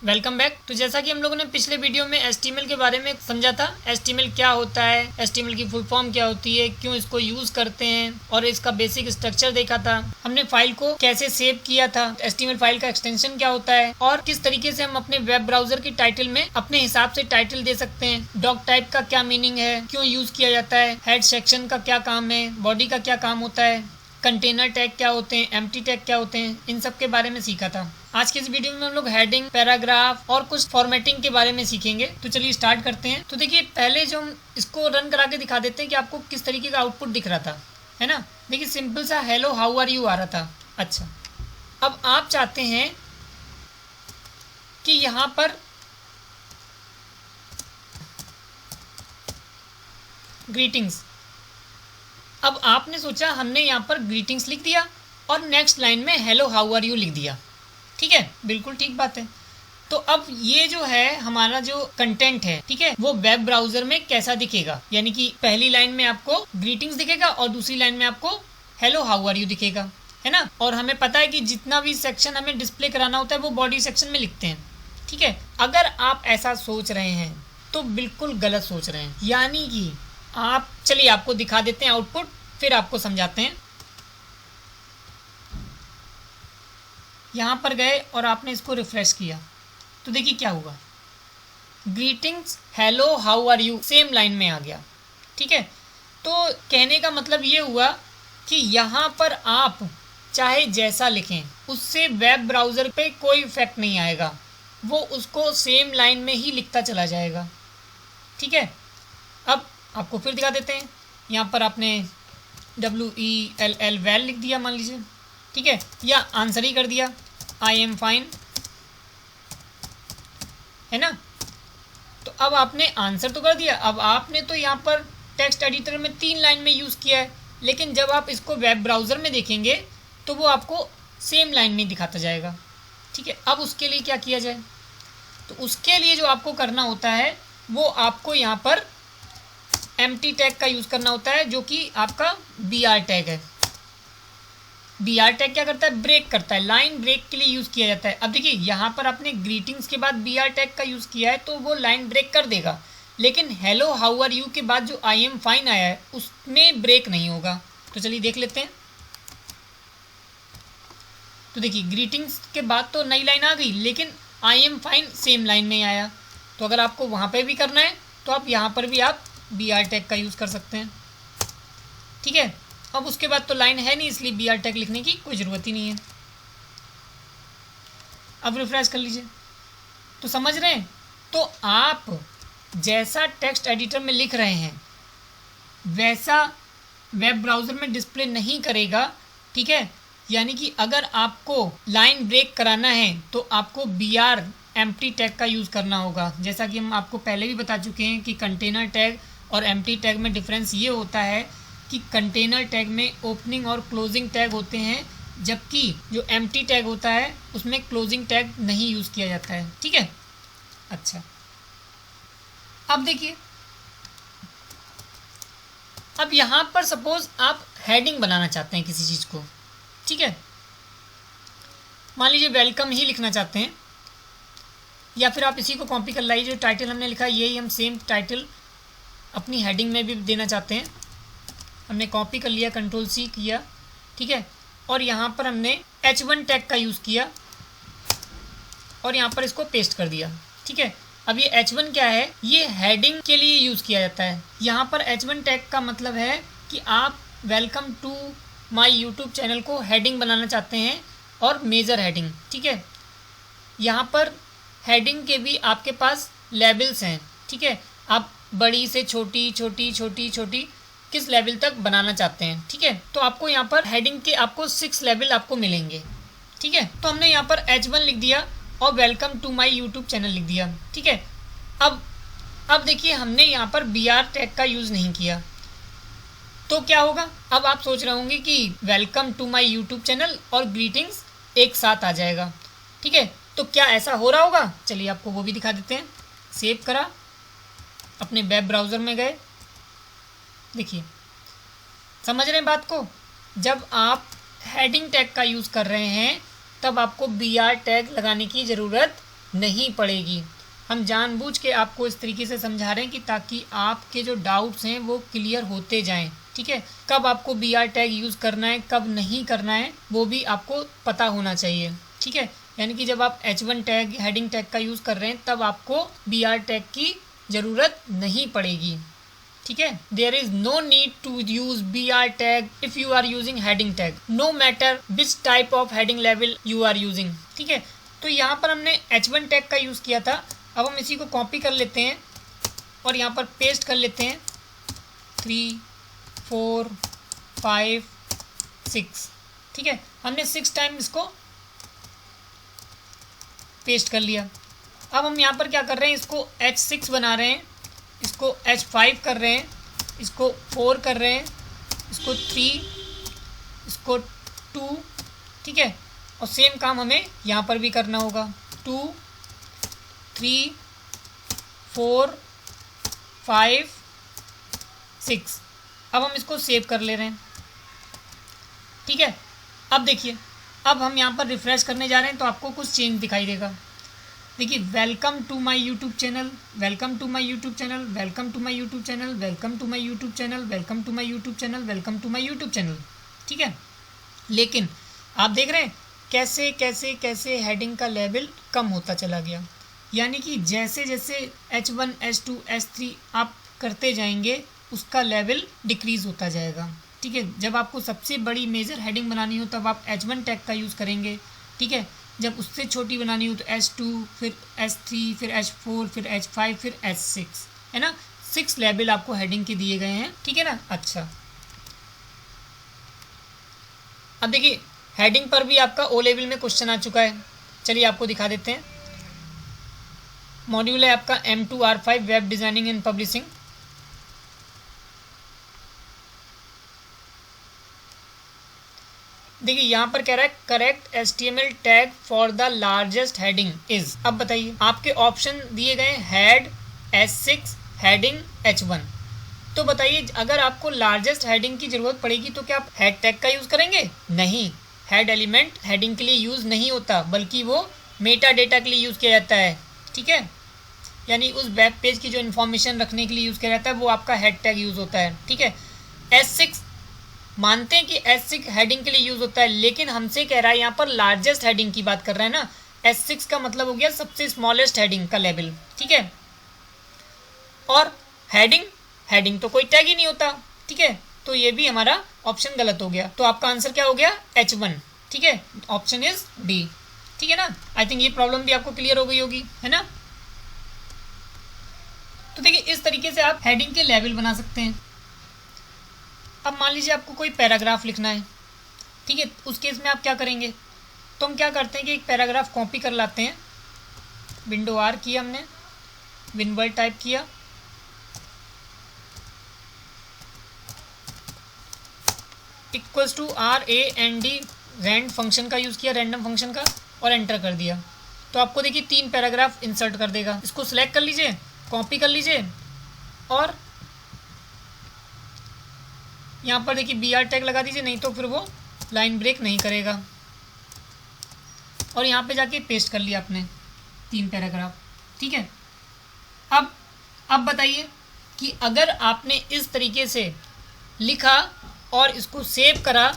Welcome back. तो जैसा कि हम लोगों ने पिछले वीडियो में HTML के बारे में समझा था, HTML क्या होता है, HTML की फुल फॉर्म क्या होती है, क्यों इसको यूज करते हैं और इसका बेसिक स्ट्रक्चर देखा था। हमने फाइल को कैसे सेव किया था, HTML फाइल का एक्सटेंशन क्या होता है और किस तरीके से हम अपने वेब ब्राउजर की टाइटल में अपने हिसाब से टाइटल दे सकते हैं। डॉक टाइप का क्या मीनिंग है, क्यों यूज किया जाता है, हेड सेक्शन का क्या काम है, बॉडी का क्या काम होता है, कंटेनर टैग क्या होते हैं, एम्प्टी टैग क्या होते हैं, इन सब के बारे में सीखा था। आज के इस वीडियो में हम लोग हेडिंग, पैराग्राफ और कुछ फॉर्मेटिंग के बारे में सीखेंगे। तो चलिए स्टार्ट करते हैं। तो देखिए, पहले जो हम इसको रन करा के दिखा देते हैं कि आपको किस तरीके का आउटपुट दिख रहा था, है ना। देखिए, सिंपल सा हेलो हाउ आर यू आ रहा था। अच्छा, अब आप चाहते हैं कि यहाँ पर ग्रीटिंग्स, अब आपने सोचा, हमने यहाँ पर ग्रीटिंग्स लिख दिया और नेक्स्ट लाइन में हेलो हाउ आर यू लिख दिया। ठीक है, बिल्कुल ठीक बात है। तो अब ये जो है हमारा जो कंटेंट है, ठीक है, वो वेब ब्राउजर में कैसा दिखेगा, यानी कि पहली लाइन में आपको ग्रीटिंग्स दिखेगा और दूसरी लाइन में आपको हेलो हाउ आर यू दिखेगा, है ना। और हमें पता है कि जितना भी सेक्शन हमें डिस्प्ले कराना होता है वो बॉडी सेक्शन में लिखते हैं। ठीक है, अगर आप ऐसा सोच रहे हैं तो बिल्कुल गलत सोच रहे हैं। यानी कि आप, चलिए आपको दिखा देते हैं आउटपुट, फिर आपको समझाते हैं। यहाँ पर गए और आपने इसको रिफ्रेश किया तो देखिए क्या हुआ, greetings hello how are you same line में आ गया। ठीक है, तो कहने का मतलब ये हुआ कि यहाँ पर आप चाहे जैसा लिखें, उससे वेब ब्राउज़र पे कोई इफेक्ट नहीं आएगा, वो उसको सेम लाइन में ही लिखता चला जाएगा। ठीक है, अब आपको फिर दिखा देते हैं। यहाँ पर आपने WELL वेल लिख दिया मान लीजिए, ठीक है, या आंसर ही कर दिया आई एम फाइन, है ना। तो अब आपने आंसर तो कर दिया। अब आपने तो यहाँ पर टेक्स्ट एडिटर में 3 लाइन में यूज़ किया है, लेकिन जब आप इसको वेब ब्राउज़र में देखेंगे तो वो आपको सेम लाइन में दिखाता जाएगा। ठीक है, अब उसके लिए क्या किया जाए, तो उसके लिए जो आपको करना होता है वो आपको यहाँ पर एम्प्टी टैग का यूज़ करना होता है, जो कि आपका BR टैग है। BR टैग क्या करता है, ब्रेक करता है, लाइन ब्रेक के लिए यूज़ किया जाता है। अब देखिए, यहाँ पर आपने ग्रीटिंग्स के बाद BR टैग का यूज़ किया है तो वो लाइन ब्रेक कर देगा, लेकिन हेलो हाउ आर यू के बाद जो आई एम फाइन आया है उसमें ब्रेक नहीं होगा। तो चलिए देख लेते हैं। तो देखिए, ग्रीटिंग्स के बाद तो नई लाइन आ गई, लेकिन I am fine same line में आया। तो अगर आपको वहाँ पर भी करना है तो आप यहाँ पर भी आप BR टैग का यूज़ कर सकते हैं। ठीक है, अब उसके बाद तो लाइन है नहीं, इसलिए BR टैग लिखने की कोई ज़रूरत ही नहीं है। अब रिफ्रेश कर लीजिए तो समझ रहे हैं। तो आप जैसा टेक्स्ट एडिटर में लिख रहे हैं वैसा वेब ब्राउज़र में डिस्प्ले नहीं करेगा। ठीक है, यानी कि अगर आपको लाइन ब्रेक कराना है तो आपको BR एम्प्टी टैग का यूज़ करना होगा। जैसा कि हम आपको पहले भी बता चुके हैं कि कंटेनर टैग और एम्प्टी टैग में डिफरेंस ये होता है कि कंटेनर टैग में ओपनिंग और क्लोजिंग टैग होते हैं, जबकि जो एम्प्टी टैग होता है उसमें क्लोजिंग टैग नहीं यूज़ किया जाता है। ठीक है, अच्छा, अब देखिए, अब यहाँ पर सपोज आप हेडिंग बनाना चाहते हैं किसी चीज़ को। ठीक है, मान लीजिए वेलकम ही लिखना चाहते हैं, या फिर आप इसी को कॉपी कर लाइए, जो टाइटल हमने लिखा है यही हम सेम टाइटल अपनी हेडिंग में भी देना चाहते हैं। हमने कॉपी कर लिया, Ctrl+C किया, ठीक है, और यहाँ पर हमने H1 टैग का यूज़ किया और यहाँ पर इसको पेस्ट कर दिया। ठीक है, अब ये H1 क्या है, ये हेडिंग के लिए यूज़ किया जाता है। यहाँ पर H1 टैग का मतलब है कि आप welcome to my YouTube channel को हेडिंग बनाना चाहते हैं और मेजर हेडिंग। ठीक है, यहाँ पर हेडिंग के भी आपके पास लेवल्स हैं। ठीक है, आप बड़ी से छोटी छोटी छोटी छोटी किस लेवल तक बनाना चाहते हैं। ठीक है, तो आपको यहाँ पर हेडिंग के आपको 6 लेवल आपको मिलेंगे। ठीक है, तो हमने यहाँ पर H1 लिख दिया और welcome to my YouTube channel लिख दिया। ठीक है, अब देखिए, हमने यहाँ पर BR टैग का यूज़ नहीं किया तो क्या होगा। अब आप सोच रहे होंगे कि welcome to my YouTube channel और ग्रीटिंग्स एक साथ आ जाएगा। ठीक है, तो क्या ऐसा हो रहा होगा, चलिए आपको वो भी दिखा देते हैं। सेव करा, अपने वेब ब्राउज़र में गए, देखिए, समझ रहे हैं बात को। जब आप हेडिंग टैग का यूज़ कर रहे हैं तब आपको BR टैग लगाने की ज़रूरत नहीं पड़ेगी। हम जानबूझ के आपको इस तरीके से समझा रहे हैं कि ताकि आपके जो डाउट्स हैं वो क्लियर होते जाएं। ठीक है, कब आपको बी आर टैग यूज़ करना है, कब नहीं करना है, वो भी आपको पता होना चाहिए। ठीक है, यानी कि जब आप H1 टैग हेडिंग टैग का यूज़ कर रहे हैं तब आपको बी आर टैग की ज़रूरत नहीं पड़ेगी। ठीक है, there is no need to use B R tag if you are using heading tag, no matter which type of heading level you are using. ठीक है, तो यहाँ पर हमने H1 टैग का यूज़ किया था। अब हम इसी को कॉपी कर लेते हैं और यहाँ पर पेस्ट कर लेते हैं 3 4 5 6। ठीक है, हमने 6 टाइम इसको पेस्ट कर लिया। अब हम यहाँ पर क्या कर रहे हैं, इसको H6 बना रहे हैं, इसको H5 कर रहे हैं, इसको 4 कर रहे हैं, इसको 3, इसको 2। ठीक है, और सेम काम हमें यहाँ पर भी करना होगा 2 3 4 5 6। अब हम इसको सेव कर ले रहे हैं। ठीक है, अब देखिए, अब हम यहाँ पर रिफ्रेश करने जा रहे हैं तो आपको कुछ चेंज दिखाई देगा। देखिए, welcome to my YouTube channel, welcome to my YouTube channel, welcome to my YouTube channel, welcome to my YouTube channel, welcome to my YouTube channel, welcome to my YouTube channel. ठीक है, लेकिन आप देख रहे हैं कैसे कैसे कैसे हेडिंग का लेवल कम होता चला गया। यानी कि जैसे जैसे H1 H2 H3 आप करते जाएंगे उसका लेवल डिक्रीज़ होता जाएगा। ठीक है, जब आपको सबसे बड़ी मेजर हेडिंग बनानी हो तब आप H1 टैग का यूज़ करेंगे। ठीक है, जब उससे छोटी बनानी हो तो H2, फिर H3, फिर H4, फिर H5, फिर H6, है ना। 6 लेवल आपको हेडिंग के दिए गए हैं। ठीक है ना। अच्छा, अब देखिए, हेडिंग पर भी आपका O लेवल में क्वेश्चन आ चुका है। चलिए आपको दिखा देते हैं। मॉड्यूल है आपका M2R5 web designing and publishing. देखिए, यहाँ पर कह रहा है correct HTML tag for the largest heading is. अब बताइए, आपके ऑप्शन दिए गए हेड, H6, हेडिंग, H1। तो बताइए, अगर आपको लार्जेस्ट हेडिंग की ज़रूरत पड़ेगी तो क्या आप हेड टैग का यूज़ करेंगे? नहीं, हेड एलिमेंट हेडिंग के लिए यूज़ नहीं होता, बल्कि वो मेटा डेटा के लिए यूज़ किया जाता है। ठीक है, यानी उस वेब पेज की जो इन्फॉर्मेशन रखने के लिए यूज़ किया जाता है वो आपका हेड टैग यूज़ होता है। ठीक है, H6 मानते हैं कि H6 हेडिंग के लिए यूज़ होता है, लेकिन हमसे कह रहा है यहाँ पर लार्जेस्ट हेडिंग की बात कर रहा है ना। H6 का मतलब हो गया सबसे स्मॉलेस्ट हेडिंग का लेवल। ठीक है, और हेडिंग तो कोई टैग ही नहीं होता। ठीक है, तो ये भी हमारा ऑप्शन गलत हो गया। तो आपका आंसर क्या हो गया? H1। ठीक है, ऑप्शन इज डी। ठीक है ना। आई थिंक ये प्रॉब्लम भी आपको क्लियर हो गई होगी, है ना। तो देखिए, इस तरीके से आप हेडिंग के लेवल बना सकते हैं। अब मान लीजिए आपको कोई पैराग्राफ लिखना है। ठीक है, उस केस में आप क्या करेंगे? तो हम क्या करते हैं कि एक पैराग्राफ कॉपी कर लाते हैं। विंडो आर किया हमने, विनवर्ड टाइप किया, equals to RAND rand function का यूज़ किया, रैंडम फंक्शन का, और एंटर कर दिया। तो आपको देखिए 3 पैराग्राफ इंसर्ट कर देगा। इसको सिलेक्ट कर लीजिए, कॉपी कर लीजिए, और यहाँ पर देखिए BR टैग लगा दीजिए, नहीं तो फिर वो लाइन ब्रेक नहीं करेगा। और यहाँ पे जाके पेस्ट कर लिया आपने 3 पैराग्राफ। ठीक है, अब बताइए कि अगर आपने इस तरीके से लिखा और इसको सेव करा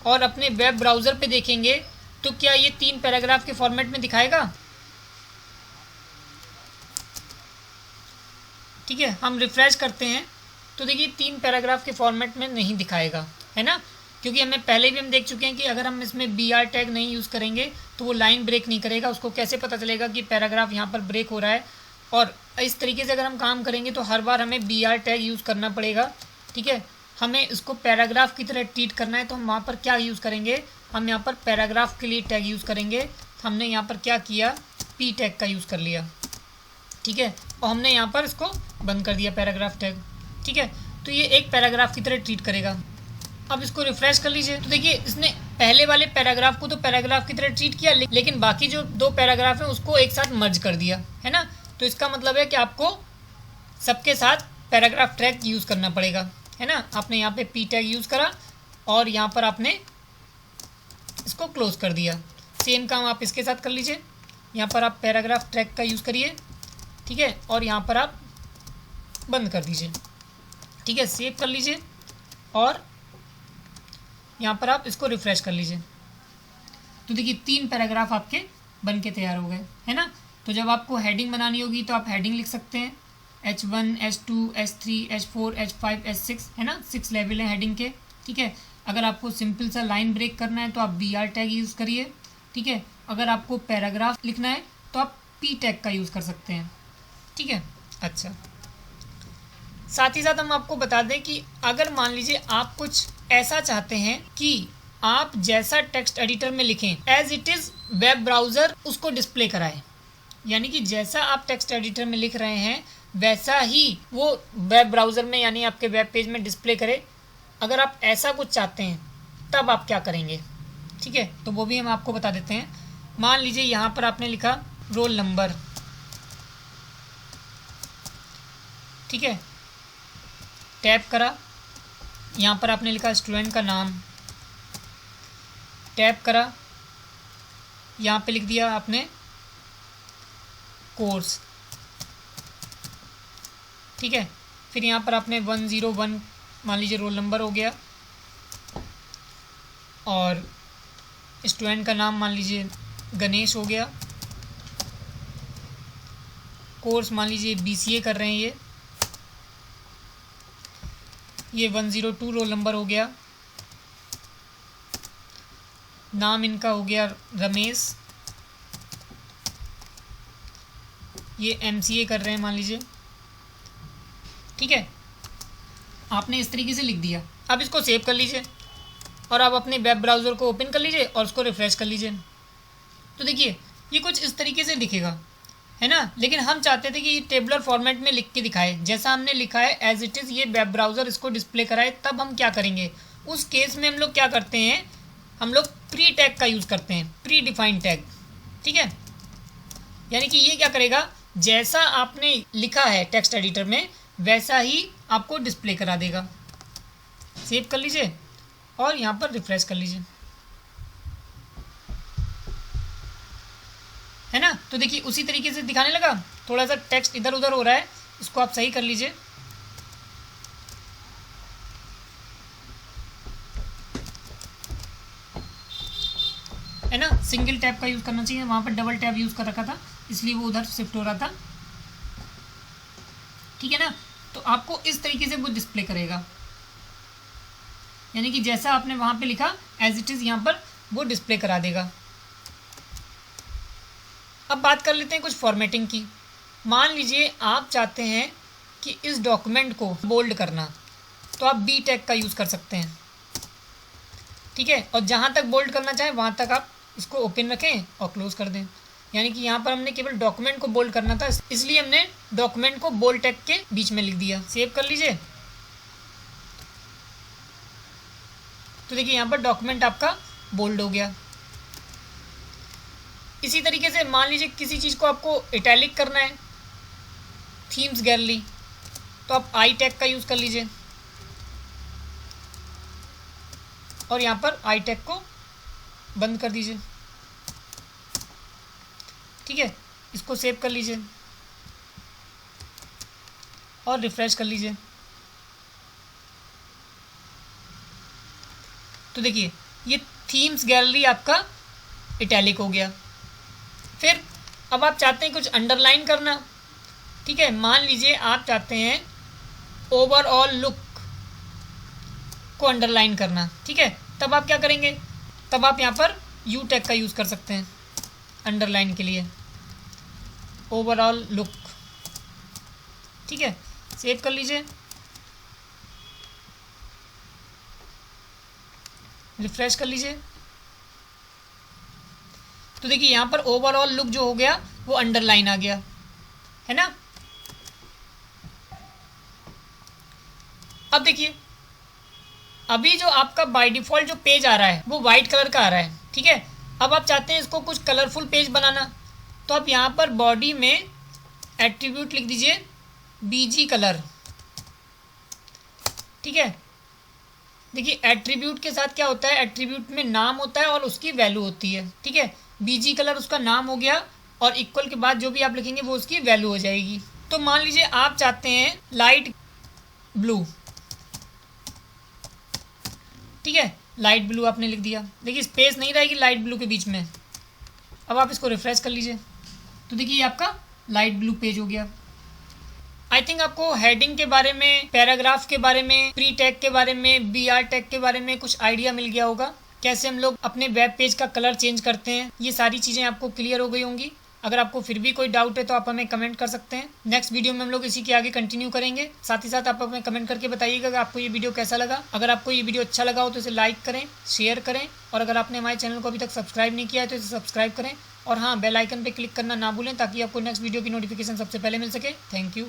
और अपने वेब ब्राउज़र पे देखेंगे तो क्या ये 3 पैराग्राफ के फॉर्मेट में दिखाएगा? ठीक है, हम रिफ्रेश करते हैं तो देखिए 3 पैराग्राफ के फॉर्मेट में नहीं दिखाएगा, है ना। क्योंकि हमें पहले भी हम देख चुके हैं कि अगर हम इसमें BR टैग नहीं यूज़ करेंगे तो वो लाइन ब्रेक नहीं करेगा। उसको कैसे पता चलेगा कि पैराग्राफ यहाँ पर ब्रेक हो रहा है? और इस तरीके से अगर हम काम करेंगे तो हर बार हमें BR टैग यूज़ करना पड़ेगा। ठीक है, हमें इसको पैराग्राफ की तरह ट्रीट करना है तो हम वहाँ पर क्या यूज़ करेंगे? हम यहाँ पर पैराग्राफ के लिए टैग यूज़ करेंगे। हमने यहाँ पर क्या किया? P टैग का यूज़ कर लिया। ठीक है, और हमने यहाँ पर इसको बंद कर दिया पैराग्राफ टैग। ठीक है, तो ये एक पैराग्राफ की तरह ट्रीट करेगा। अब इसको रिफ्रेश कर लीजिए तो देखिए इसने पहले वाले पैराग्राफ को तो पैराग्राफ की तरह ट्रीट किया, लेकिन बाकी जो 2 पैराग्राफ हैं उसको एक साथ मर्ज कर दिया, है ना। तो इसका मतलब है कि आपको सबके साथ पैराग्राफ टैग यूज़ करना पड़ेगा, है ना। आपने यहाँ पे P टैग यूज़ करा और यहाँ पर आपने इसको क्लोज कर दिया। सेम काम आप इसके साथ कर लीजिए। यहाँ पर आप पैराग्राफ ट्रैक का यूज़ करिए, ठीक है, और यहाँ पर आप बंद कर दीजिए, ठीक है, सेव कर लीजिए और यहाँ पर आप इसको रिफ़्रेश कर लीजिए। तो देखिए 3 पैराग्राफ आपके बन के तैयार हो गए, है ना। तो जब आपको हेडिंग बनानी होगी तो आप हेडिंग लिख सकते हैं, H1, H2, H3, H4, H5, H6, है ना, 6 लेवल हैं हेडिंग के, ठीक है। अगर आपको सिंपल सा लाइन ब्रेक करना है तो आप BR टैग यूज़ करिए, ठीक है। अगर आपको पैराग्राफ लिखना है तो आप P टैग का यूज़ कर सकते हैं, ठीक है। अच्छा, साथ ही साथ हम आपको बता दें कि अगर मान लीजिए आप कुछ ऐसा चाहते हैं कि आप जैसा टेक्स्ट एडिटर में लिखें as it is web browser उसको डिस्प्ले कराए, यानी कि जैसा आप टेक्स्ट एडिटर में लिख रहे हैं वैसा ही वो वेब ब्राउज़र में यानी आपके वेब पेज में डिस्प्ले करे, अगर आप ऐसा कुछ चाहते हैं तब आप क्या करेंगे, ठीक है। तो वो भी हम आपको बता देते हैं। मान लीजिए यहाँ पर आपने लिखा रोल नंबर, ठीक है, टैप करा, यहाँ पर आपने लिखा स्टूडेंट का नाम, टैप करा, यहाँ पे लिख दिया आपने कोर्स, ठीक है। फिर यहाँ पर आपने 101 मान लीजिए रोल नंबर हो गया और स्टूडेंट का नाम मान लीजिए गणेश हो गया, कोर्स मान लीजिए BCA कर रहे हैं ये 102 रोल नंबर हो गया, नाम इनका हो गया रमेश, ये MCA कर रहे हैं मान लीजिए, ठीक है। आपने इस तरीके से लिख दिया। अब इसको सेव कर लीजिए और आप अपने वेब ब्राउज़र को ओपन कर लीजिए और उसको रिफ़्रेश कर लीजिए। तो देखिए ये कुछ इस तरीके से दिखेगा, है ना, लेकिन हम चाहते थे कि ये टेबलर फॉर्मेट में लिख के दिखाए, जैसा हमने लिखा है एज इट इज़ ये वेब ब्राउज़र इसको डिस्प्ले कराए। तब हम क्या करेंगे, उस केस में हम लोग क्या करते हैं, हम लोग प्री टैग का यूज़ करते हैं, प्री डिफाइंड टैग, ठीक है। यानी कि ये क्या करेगा, जैसा आपने लिखा है टेक्स्ट एडिटर में वैसा ही आपको डिस्प्ले करा देगा। सेव कर लीजिए और यहाँ पर रिफ्रेश कर लीजिए, है ना। तो देखिए उसी तरीके से दिखाने लगा, थोड़ा सा टेक्स्ट इधर उधर हो रहा है, इसको आप सही कर लीजिए। है ना, सिंगल टैब का यूज़ करना चाहिए, वहाँ पर डबल टैब यूज़ कर रखा था इसलिए वो उधर शिफ्ट हो रहा था, ठीक है ना। तो आपको इस तरीके से वो डिस्प्ले करेगा, यानी कि जैसा आपने वहाँ पे लिखा एज इट इज़ यहाँ पर वो डिस्प्ले करा देगा। अब बात कर लेते हैं कुछ फॉर्मेटिंग की। मान लीजिए आप चाहते हैं कि इस डॉक्यूमेंट को बोल्ड करना, तो आप B टैग का यूज़ कर सकते हैं, ठीक है। और जहाँ तक बोल्ड करना चाहें वहाँ तक आप इसको ओपन रखें और क्लोज कर दें। यानी कि यहाँ पर हमने केवल डॉक्यूमेंट को बोल्ड करना था, इसलिए हमने डॉक्यूमेंट को बोल्ड टैग के बीच में लिख दिया। सेव कर लीजिए। तो देखिए यहाँ पर डॉक्यूमेंट आपका बोल्ड हो गया। इसी तरीके से मान लीजिए किसी चीज़ को आपको इटैलिक करना है, थीम्स गैलरी, तो आप आई टैग का यूज़ कर लीजिए और यहाँ पर आई टैग को बंद कर दीजिए, ठीक है। इसको सेव कर लीजिए और रिफ्रेश कर लीजिए। तो देखिए ये थीम्स गैलरी आपका इटैलिक हो गया। फिर अब आप चाहते हैं कुछ अंडरलाइन करना, ठीक है। मान लीजिए आप चाहते हैं ओवरऑल लुक को अंडरलाइन करना, ठीक है। तब आप क्या करेंगे, तब आप यहाँ पर यू टैग का यूज़ कर सकते हैं अंडरलाइन के लिए, ओवरऑल लुक, ठीक है। सेव कर लीजिए, रिफ्रेश कर लीजिए। तो देखिए यहाँ पर ओवरऑल लुक जो हो गया वो अंडरलाइन आ गया, है ना। अब देखिए अभी जो आपका बाय डिफ़ॉल्ट जो पेज आ रहा है वो वाइट कलर का आ रहा है, ठीक है। अब आप चाहते हैं इसको कुछ कलरफुल पेज बनाना, तो आप यहाँ पर बॉडी में एट्रीब्यूट लिख दीजिए BG कलर, ठीक है। देखिए एट्रीब्यूट के साथ क्या होता है, एट्रीब्यूट में नाम होता है और उसकी वैल्यू होती है, ठीक है। BG कलर उसका नाम हो गया और इक्वल के बाद जो भी आप लिखेंगे वो उसकी वैल्यू हो जाएगी। तो मान लीजिए आप चाहते हैं लाइट ब्लू, ठीक है, लाइट ब्लू आपने लिख दिया। देखिए स्पेस नहीं रहेगी लाइट ब्लू के बीच में। अब आप इसको रिफ्रेश कर लीजिए तो देखिए आपका लाइट ब्लू पेज हो गया। आई थिंक आपको हेडिंग के बारे में, पैराग्राफ के बारे में, प्री टैग के बारे में, BR टैग के बारे में कुछ आइडिया मिल गया होगा, कैसे हम लोग अपने वेब पेज का कलर चेंज करते हैं। ये सारी चीज़ें आपको क्लियर हो गई होंगी। अगर आपको फिर भी कोई डाउट है तो आप हमें कमेंट कर सकते हैं। नेक्स्ट वीडियो में हम लोग इसी के आगे कंटिन्यू करेंगे। साथ ही साथ आप हमें कमेंट करके बताइएगा कि आपको ये वीडियो कैसा लगा। अगर आपको ये वीडियो अच्छा लगा हो तो इसे लाइक करें, शेयर करें, और अगर आपने हमारे चैनल को अभी तक सब्सक्राइब नहीं किया है तो इसे सब्सक्राइब करें। और हाँ, बेल आइकन पर क्लिक करना ना भूलें ताकि आपको नेक्स्ट वीडियो की नोटिफिकेशन सबसे पहले मिल सके। Thank you.